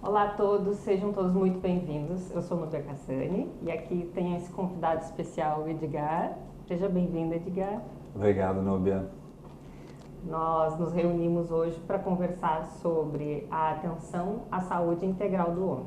Olá a todos, sejam todos muito bem-vindos. Eu sou Nubia Cassani e aqui tem esse convidado especial, o Edgar. Seja bem-vindo, Edgar. Obrigado, Nubia. Nós nos reunimos hoje para conversar sobre a atenção à saúde integral do homem.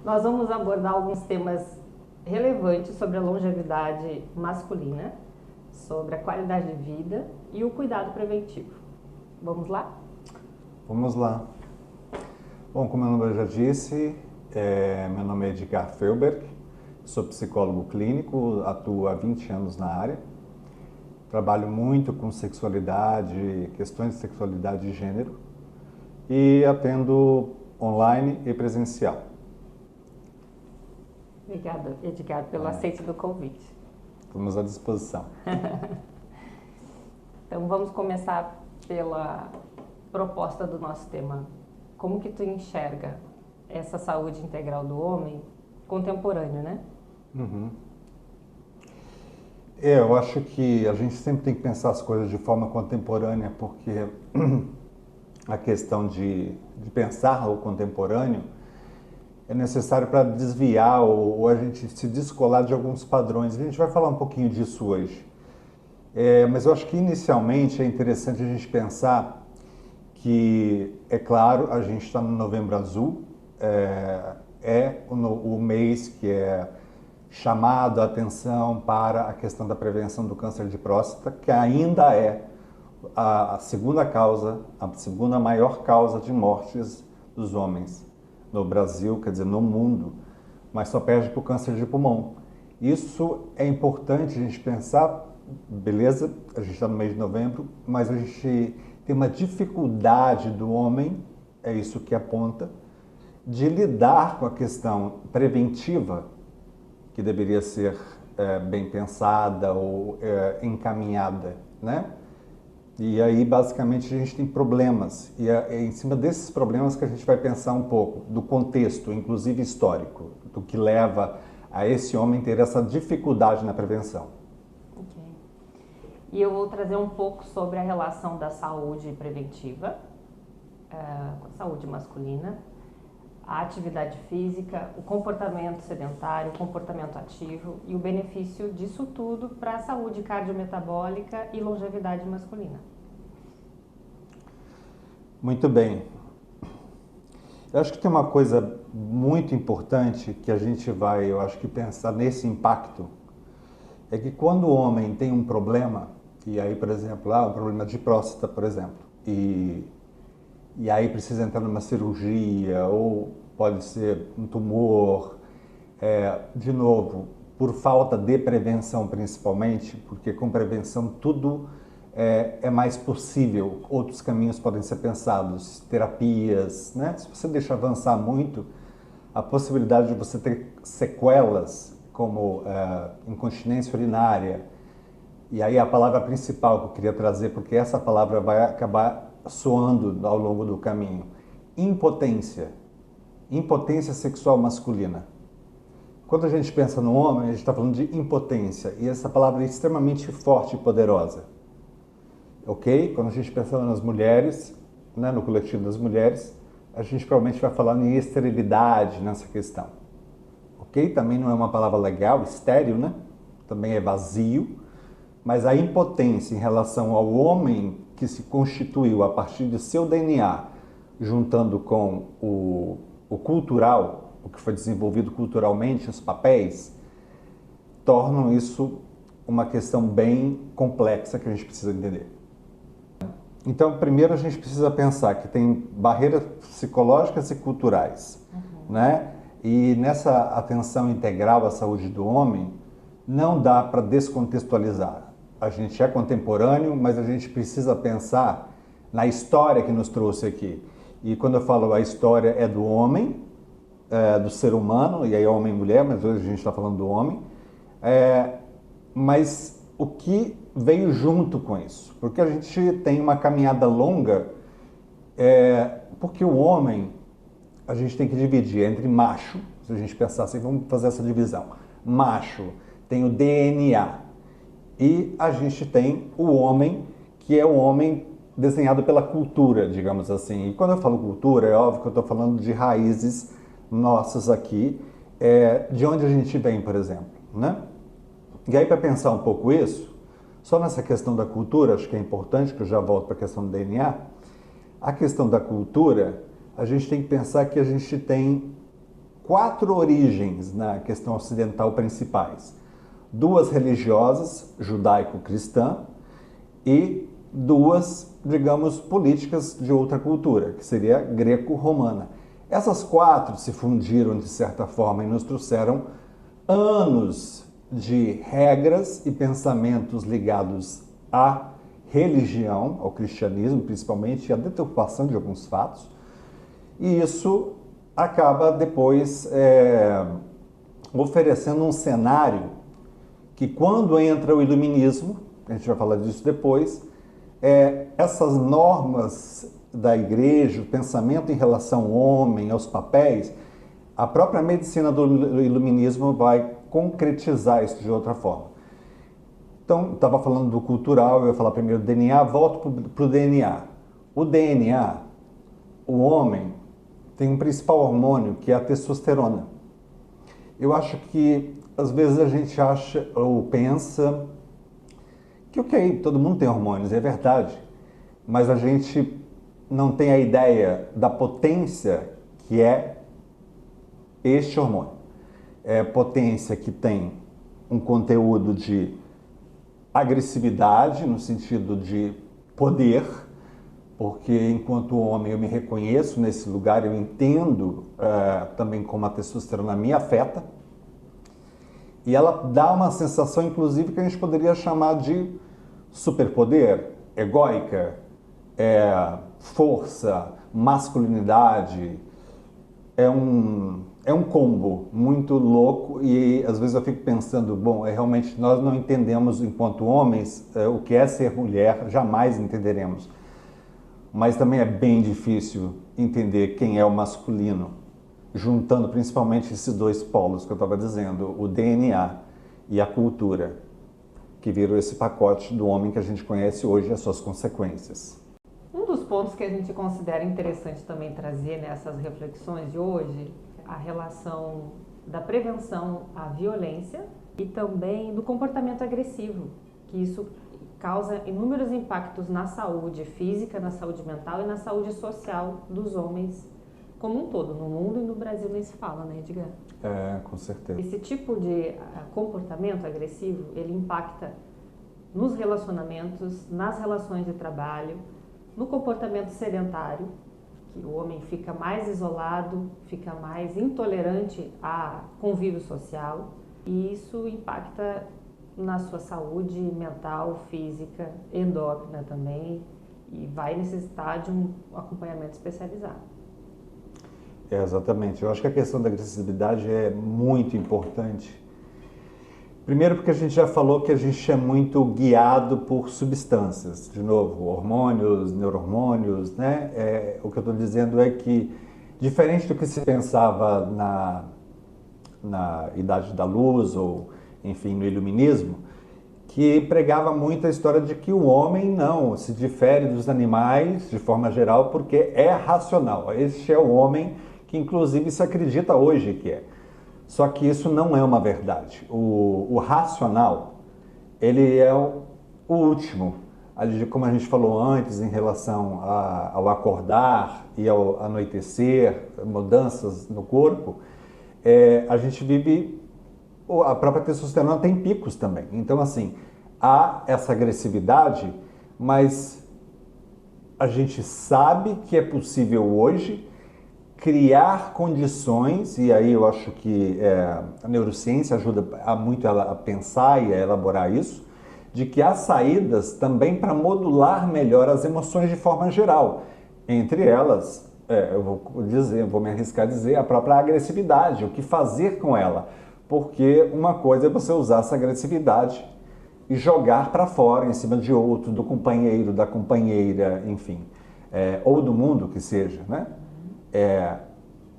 Nós vamos abordar alguns temas relevantes sobre a longevidade masculina, sobre a qualidade de vida e o cuidado preventivo. Vamos lá? Vamos lá. Bom, como a Nubia já disse, meu nome é Edgar Felberg, sou psicólogo clínico, atuo há 20 anos na área, trabalho muito com sexualidade, questões de sexualidade e gênero e atendo online e presencial. Obrigada, Edgar, pelo aceite do convite. Estamos à disposição. Então vamos começar pela proposta do nosso tema. Como que tu enxerga essa saúde integral do homem contemporâneo, né? Eu acho que a gente sempre tem que pensar as coisas de forma contemporânea, porque a questão de pensar o contemporâneo é necessário para desviar ou a gente se descolar de alguns padrões. A gente vai falar um pouquinho disso hoje. Mas eu acho que inicialmente é interessante a gente pensar que, é claro, a gente está no Novembro Azul, o mês que é chamado a atenção para a questão da prevenção do câncer de próstata, que ainda é a segunda maior causa de mortes dos homens no Brasil, quer dizer, no mundo, mas só perde para o câncer de pulmão. Isso é importante a gente pensar, beleza, a gente está no mês de novembro, mas a gente tem uma dificuldade do homem, é isso que aponta, de lidar com a questão preventiva, que deveria ser bem pensada ou encaminhada, né? E aí, basicamente, a gente tem problemas, e é em cima desses problemas que a gente vai pensar um pouco, do contexto, inclusive histórico, do que leva a esse homem ter essa dificuldade na prevenção. Ok. E eu vou trazer um pouco sobre a relação da saúde preventiva com a saúde masculina, a atividade física, o comportamento sedentário, o comportamento ativo e o benefício disso tudo para a saúde cardiometabólica e longevidade masculina. Muito bem. Eu acho que tem uma coisa muito importante que a gente vai, eu acho que pensar nesse impacto, é que quando o homem tem um problema, e aí, por exemplo, um problema de próstata, por exemplo, e aí precisa entrar numa cirurgia, ou pode ser um tumor, de novo, por falta de prevenção principalmente, porque com prevenção tudo é mais possível, outros caminhos podem ser pensados, terapias, né? Se você deixa avançar muito, a possibilidade de você ter sequelas, como incontinência urinária, e aí a palavra principal que eu queria trazer, porque essa palavra vai acabar soando ao longo do caminho. Impotência. Impotência sexual masculina. Quando a gente pensa no homem, a gente está falando de impotência. E essa palavra é extremamente forte e poderosa. Ok? Quando a gente pensa nas mulheres, né, no coletivo das mulheres, a gente provavelmente vai falar em esterilidade nessa questão. Ok? Também não é uma palavra legal, estéril, né? Também é vazio. Mas a impotência em relação ao homem que se constituiu a partir de seu DNA, juntando com o cultural, o que foi desenvolvido culturalmente, os papéis, tornam isso uma questão bem complexa que a gente precisa entender. Então, primeiro a gente precisa pensar que tem barreiras psicológicas e culturais, né? E nessa atenção integral à saúde do homem, não dá para descontextualizar. A gente é contemporâneo, mas a gente precisa pensar na história que nos trouxe aqui. E quando eu falo a história é do homem, do ser humano, e aí homem e mulher, mas hoje a gente está falando do homem. Mas o que veio junto com isso? Porque a gente tem uma caminhada longa, porque o homem, a gente tem que dividir entre macho, se a gente pensar assim, vamos fazer essa divisão. Macho tem o DNA, e a gente tem o homem, que é o homem desenhado pela cultura, digamos assim. E quando eu falo cultura, é óbvio que eu estou falando de raízes nossas aqui, de onde a gente vem, por exemplo, né? E aí, para pensar um pouco isso, só nessa questão da cultura, acho que é importante, que eu já volto para a questão do DNA, a questão da cultura, a gente tem que pensar que a gente tem 4 origens na questão ocidental principais. 2 religiosas, judaico-cristã, e 2, digamos, políticas de outra cultura, que seria greco-romana. Essas 4 se fundiram de certa forma e nos trouxeram anos de regras e pensamentos ligados à religião, ao cristianismo principalmente, e à deturpação de alguns fatos. E isso acaba depois oferecendo um cenário que, quando entra o iluminismo, a gente vai falar disso depois, essas normas da igreja, o pensamento em relação ao homem, aos papéis, a própria medicina do iluminismo vai concretizar isso de outra forma. Então, estava falando do cultural, eu ia falar primeiro do DNA, volto para o DNA. O DNA, o homem, tem um principal hormônio, que é a testosterona. Eu acho que, às vezes, a gente acha ou pensa que, ok, todo mundo tem hormônios, é verdade, mas a gente não tem a ideia da potência que é este hormônio. É potência que tem um conteúdo de agressividade, no sentido de poder, porque enquanto homem eu me reconheço nesse lugar, eu entendo também como a testosterona me afeta, e ela dá uma sensação, inclusive, que a gente poderia chamar de superpoder, egóica, força, masculinidade. É um combo muito louco e às vezes eu fico pensando, bom, realmente nós não entendemos enquanto homens o que é ser mulher, jamais entenderemos. Mas também é bem difícil entender quem é o masculino, juntando principalmente esses 2 polos que eu estava dizendo, o DNA e a cultura, que viram esse pacote do homem que a gente conhece hoje e as suas consequências. Um dos pontos que a gente considera interessante também trazer nessas reflexões de hoje, a relação da prevenção à violência e também do comportamento agressivo, que isso causa inúmeros impactos na saúde física, na saúde mental e na saúde social dos homens como um todo. No mundo e no Brasil nem se fala, né, Edgar? Com certeza. Esse tipo de comportamento agressivo, ele impacta nos relacionamentos, nas relações de trabalho, no comportamento sedentário, que o homem fica mais isolado, fica mais intolerante a convívio social, e isso impacta na sua saúde mental, física, endócrina também, e vai necessitar de um acompanhamento especializado. Exatamente. Eu acho que a questão da agressividade é muito importante. Primeiro porque a gente já falou que a gente é muito guiado por substâncias. De novo, hormônios, neurohormônios, né? O que eu estou dizendo é que, diferente do que se pensava na Idade da Luz, ou, enfim, no Iluminismo, que pregava muito a história de que o homem não se difere dos animais, de forma geral, porque é racional. Este é o homem que, inclusive, se acredita hoje que é. Só que isso não é uma verdade. O racional, ele é o último. Como a gente falou antes, em relação ao acordar e ao anoitecer, mudanças no corpo, a gente vive... A própria testosterona tem picos também. Então, assim, há essa agressividade, mas a gente sabe que é possível hoje criar condições, e aí eu acho que a neurociência ajuda muito a pensar e a elaborar isso, de que há saídas também para modular melhor as emoções de forma geral. Entre elas, vou me arriscar a dizer, a própria agressividade, o que fazer com ela. Porque uma coisa é você usar essa agressividade e jogar para fora, em cima de outro, do companheiro, da companheira, enfim, ou do mundo que seja, né?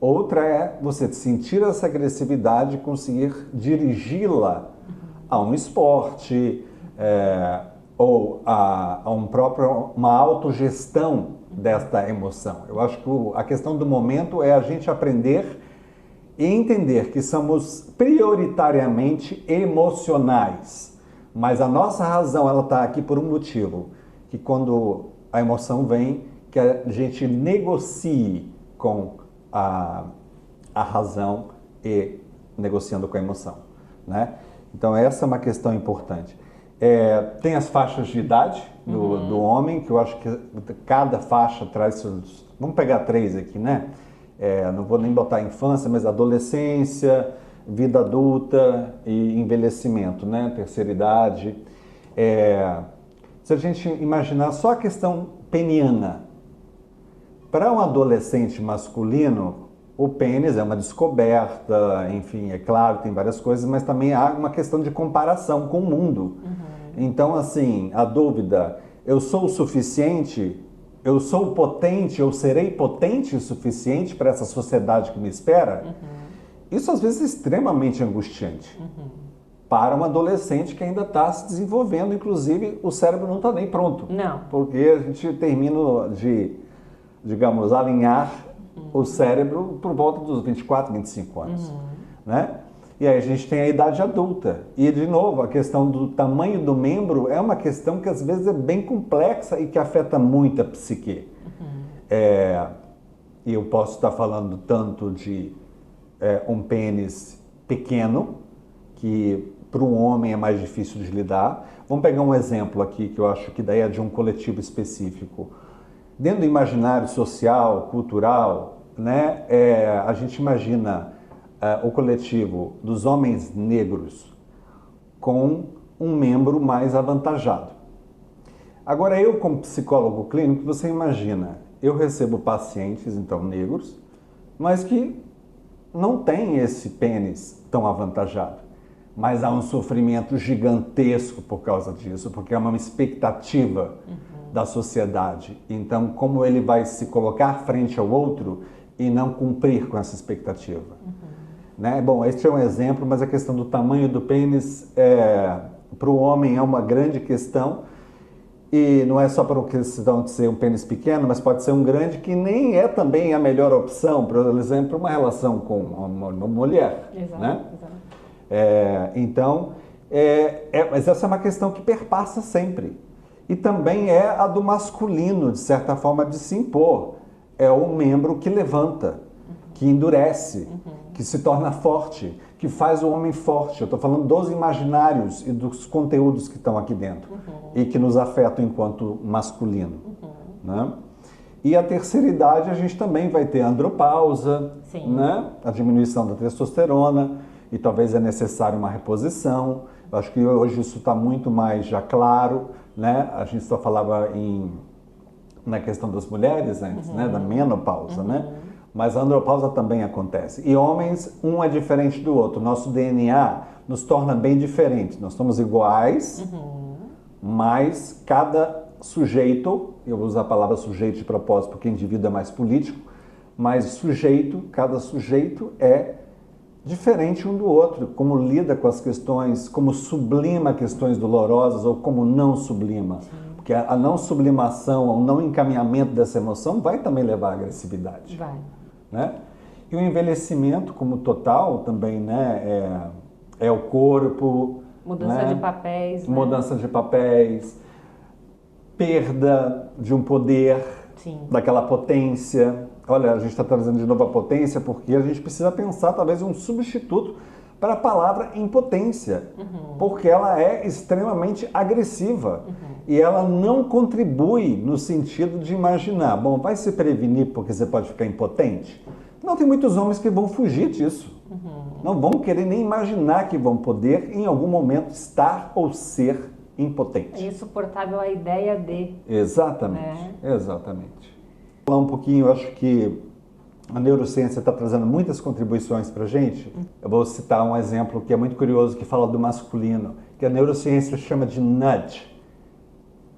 Outra é você sentir essa agressividade e conseguir dirigi-la a um esporte, ou uma autogestão desta emoção. Eu acho que a questão do momento é a gente aprender e entender que somos prioritariamente emocionais, mas a nossa razão ela está aqui por um motivo, que quando a emoção vem, que a gente negocie com a razão e negociando com a emoção, né? Então essa é uma questão importante. Tem as faixas de idade do homem, que eu acho que cada faixa traz seus... Vamos pegar 3 aqui, né? Não vou nem botar infância, mas adolescência, vida adulta e envelhecimento, né? Terceira idade. Se a gente imaginar só a questão peniana, para um adolescente masculino, o pênis é uma descoberta, enfim, é claro, tem várias coisas, mas também há uma questão de comparação com o mundo. Então, assim, a dúvida, eu sou o suficiente, eu sou potente, eu serei potente o suficiente para essa sociedade que me espera? Isso às vezes é extremamente angustiante. Para um adolescente que ainda está se desenvolvendo, inclusive o cérebro não está nem pronto. Não. Porque a gente termina de, digamos, alinhar o cérebro por volta dos 24, 25 anos, né? E aí a gente tem a idade adulta. E, de novo, a questão do tamanho do membro é uma questão que às vezes é bem complexa e que afeta muito a psique. E eu posso estar falando tanto de um pênis pequeno, que para um homem é mais difícil de lidar. Vamos pegar um exemplo aqui, que eu acho que daí é de um coletivo específico. Dentro do imaginário social, cultural, né, a gente imagina o coletivo dos homens negros com um membro mais avantajado. Agora, eu como psicólogo clínico, você imagina, eu recebo pacientes, então, negros, mas que não têm esse pênis tão avantajado. Mas há um sofrimento gigantesco por causa disso, porque é uma expectativa da sociedade. Então, como ele vai se colocar frente ao outro e não cumprir com essa expectativa? Né? Bom, este é um exemplo, mas a questão do tamanho do pênis para o homem é uma grande questão. E não é só para a questão de ser um pênis pequeno, mas pode ser um grande que nem é também a melhor opção, por exemplo, uma relação com uma mulher. Exato, né? exato. Então, mas essa é uma questão que perpassa sempre. E também é a do masculino, de certa forma, de se impor. É o membro que levanta, que endurece, que se torna forte, que faz o homem forte. Eu estou falando dos imaginários e dos conteúdos que estão aqui dentro e que nos afetam enquanto masculino. Né? E a terceira idade a gente também vai ter a andropausa, né? A diminuição da testosterona, e talvez é necessário uma reposição. Eu acho que hoje isso está muito mais já claro, né? A gente só falava na questão das mulheres antes, né? Da menopausa, né? Mas a andropausa também acontece. E homens, um é diferente do outro. Nosso DNA nos torna bem diferentes. Nós somos iguais, mas cada sujeito, eu vou usar a palavra sujeito de propósito porque indivíduo é mais político, mas cada sujeito é diferente um do outro, como lida com as questões, como sublima questões dolorosas ou como não sublima. Porque a não sublimação, o não encaminhamento dessa emoção vai também levar à agressividade. Vai. Né? E o envelhecimento como total também, né, é o corpo. Mudança, né? De papéis. Né? Mudança de papéis, perda de um poder, daquela potência. Olha, a gente está trazendo de novo a potência porque a gente precisa pensar talvez um substituto para a palavra impotência, porque ela é extremamente agressiva e ela não contribui no sentido de imaginar, bom, vai se prevenir porque você pode ficar impotente? Não, tem muitos homens que vão fugir disso, não vão querer nem imaginar que vão poder em algum momento estar ou ser impotente. É insuportável a ideia de... Exatamente, exatamente. Vou falar um pouquinho, eu acho que a neurociência está trazendo muitas contribuições para a gente. Eu vou citar um exemplo que é muito curioso, que fala do masculino, que a neurociência chama de nudge.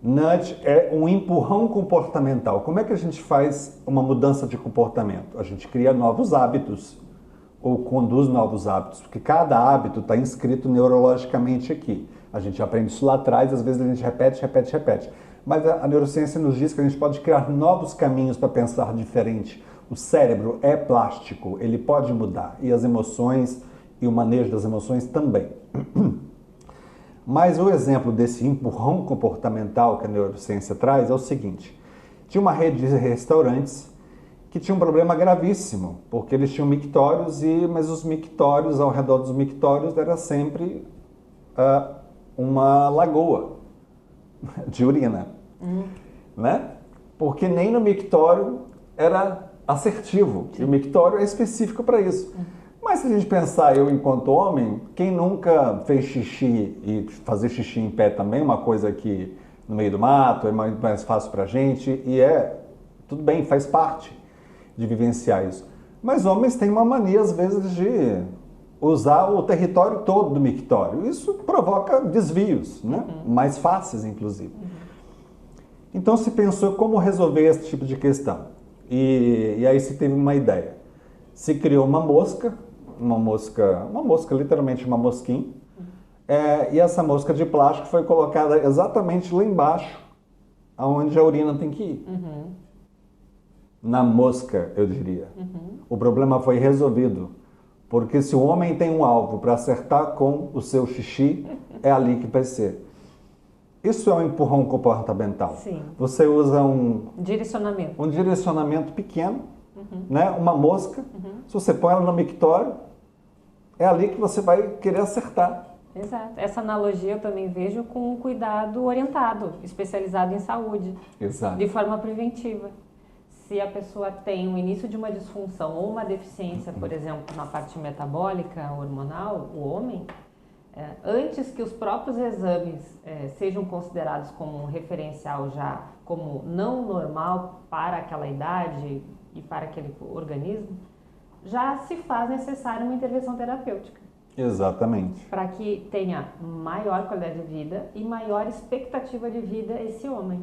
Nudge é um empurrão comportamental. Como é que a gente faz uma mudança de comportamento? A gente cria novos hábitos ou conduz novos hábitos, porque cada hábito está inscrito neurologicamente aqui. A gente aprende isso lá atrás, às vezes a gente repete. Mas a neurociência nos diz que a gente pode criar novos caminhos para pensar diferente. O cérebro é plástico, ele pode mudar. E as emoções e o manejo das emoções também. Mas o exemplo desse empurrão comportamental que a neurociência traz é o seguinte. Tinha uma rede de restaurantes que tinha um problema gravíssimo, porque eles tinham mictórios, mas os mictórios, ao redor dos mictórios, era sempre uma lagoa de urina, né? Porque nem no mictório era assertivo, e o mictório é específico para isso. Mas se a gente pensar, eu enquanto homem, quem nunca fez xixi, e fazer xixi em pé também, uma coisa que no meio do mato é mais fácil para a gente, e tudo bem, faz parte de vivenciar isso. Mas homens têm uma mania, às vezes, de usar o território todo do mictório. Isso provoca desvios, né? Mais fáceis, inclusive. Então se pensou como resolver esse tipo de questão. E aí se teve uma ideia. Se criou uma mosca, literalmente uma mosquinha, e essa mosca de plástico foi colocada exatamente lá embaixo, aonde a urina tem que ir. Na mosca, eu diria. O problema foi resolvido, porque se o homem tem um alvo para acertar com o seu xixi, é ali que vai ser. Isso é um empurrão comportamental. Sim. Você usa um direcionamento pequeno, né? Uma mosca, se você põe ela no mictório, é ali que você vai querer acertar. Exato. Essa analogia eu também vejo com um cuidado orientado, especializado em saúde. Exato. De forma preventiva. Se a pessoa tem o início de uma disfunção ou uma deficiência, por exemplo, na parte metabólica, hormonal, o homem, antes que os próprios exames sejam considerados como um referencial já como não normal para aquela idade e para aquele organismo, já se faz necessária uma intervenção terapêutica. Exatamente. Para que tenha maior qualidade de vida e maior expectativa de vida esse homem.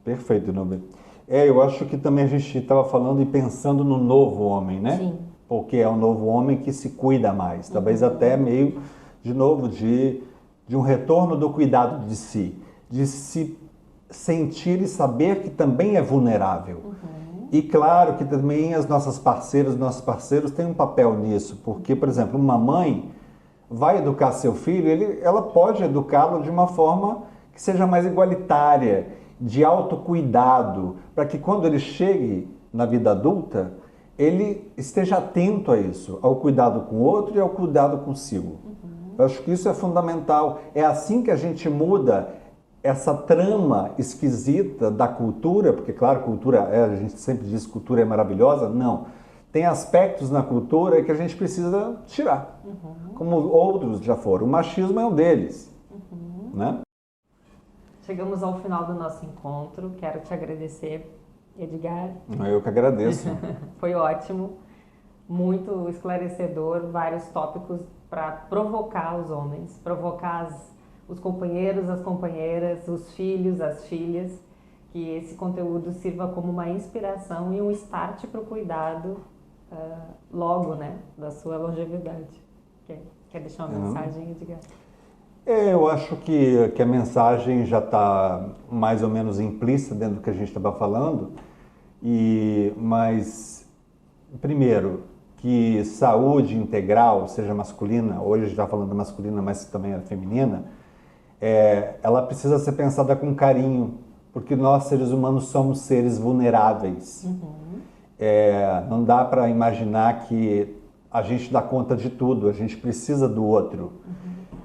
Perfeito, Nubia. Eu acho que também a gente estava falando e pensando no novo homem, né? Sim. Porque é o novo homem que se cuida mais. Talvez até meio, de novo, de um retorno do cuidado de si. De se sentir e saber que também é vulnerável. E claro que também as nossas parceiras, nossos parceiros têm um papel nisso. Porque, por exemplo, uma mãe vai educar seu filho, ela pode educá-lo de uma forma que seja mais igualitária, de autocuidado, para que quando ele chegue na vida adulta, ele esteja atento a isso, ao cuidado com o outro e ao cuidado consigo. Eu acho que isso é fundamental. É assim que a gente muda essa trama esquisita da cultura, porque, claro, cultura, a gente sempre diz que cultura é maravilhosa. Não. Tem aspectos na cultura que a gente precisa tirar, como outros já foram. O machismo é um deles, né? Chegamos ao final do nosso encontro. Quero te agradecer, Edgar. Eu que agradeço. Foi ótimo, muito esclarecedor, vários tópicos para provocar os homens, provocar os companheiros, as companheiras, os filhos, as filhas, que esse conteúdo sirva como uma inspiração e um start para o cuidado logo, né, da sua longevidade. Quer deixar uma mensagem, Edgar? Eu acho que a mensagem já está mais ou menos implícita dentro do que a gente estava falando, mas, primeiro, que saúde integral, seja masculina, hoje a gente está falando da masculina, mas também a feminina, ela precisa ser pensada com carinho, porque nós, seres humanos, somos seres vulneráveis. Não dá para imaginar que a gente dá conta de tudo, a gente precisa do outro.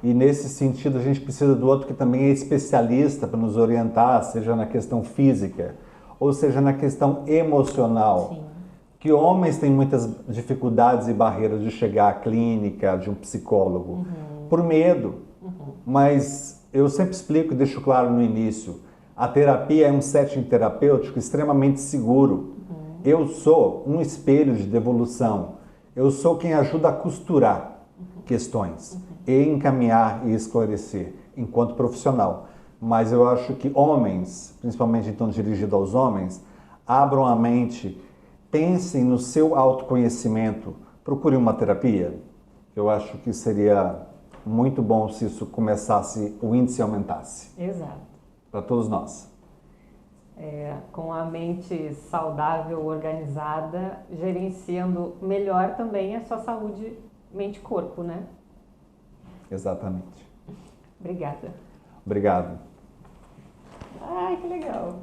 E nesse sentido a gente precisa do outro que também é especialista para nos orientar, seja na questão física, ou seja na questão emocional. Sim. Que homens têm muitas dificuldades e barreiras de chegar à clínica, de um psicólogo, por medo. Mas eu sempre explico e deixo claro no início, a terapia é um setting terapêutico extremamente seguro. Eu sou um espelho de devolução. Eu sou quem ajuda a costurar questões e encaminhar e esclarecer enquanto profissional. Mas eu acho que homens, principalmente então dirigido aos homens, abram a mente, pensem no seu autoconhecimento, procurem uma terapia. Eu acho que seria muito bom se isso começasse, o índice aumentasse. Exato. Para todos nós. Com a mente saudável, organizada, gerenciando melhor também a sua saúde mente-corpo, né? Exatamente. Obrigada. Obrigado. Ai, que legal.